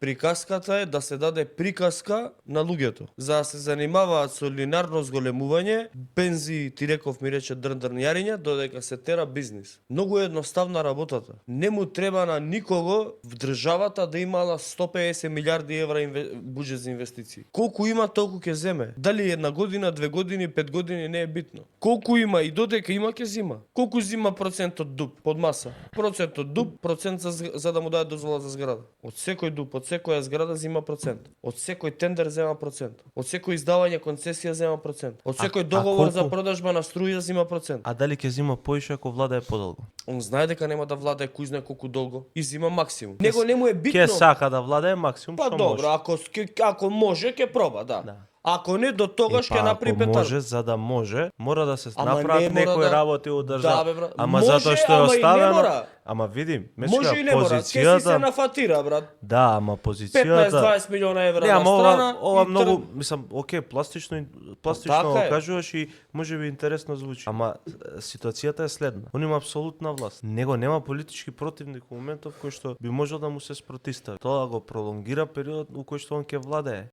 Приказката е да се даде приказка на луѓето. За да се занимаваат со линарно зголемување, пензии, ти реков ми рече дрнјариња, додека се тера бизнис. Многу е едноставна работата. Не му треба на никого в државата да имала 150 милиарди евра буџет за инвестиции. Колку има, толку ќе земе. Дали една година, 2 години, 5 години не е битно. Колку има и додека има ќе зима. Колку зима процент од дуб под маса? Процент од дуб, процент за да му даде дозвола за зграда. Од секој дуб, од секоја зграда зима процент. Од секој тендер зема процент. Од секој издавање концесија зема процент. Од секој договор за продажба на струја зима процент. А дали ќе зима поише ако владае подолго? Он знае дека нема да владае кој знае колку долго и зима максимум. Него не му е битно. Ќе сака да владае максимум Па што добро, може. ако може ќе проба, да. Ако не, до тогаш ќе направи Ако петар. може, за да може, мора да се Ама направат не мора некои да- работи од Да, држава. бе, брат. Ама Може, затоа што е ама и не оставено. мора. Ама види, Може и не мора, ќе си се позицијата. нафатира, брат. Да, ама позицијата. 15-20 милиона евра Не, на ама страна. ова и многу, мислам, окей, пластично така го е. кажуваш и можеби интересно звучи. Ама ситуацијата е следна. Он има апсолутна власт. Него нема политички противник во моментов кој што би можел да му се спротистави. Тоа го пролонгира периодот у кој што он ќе владее.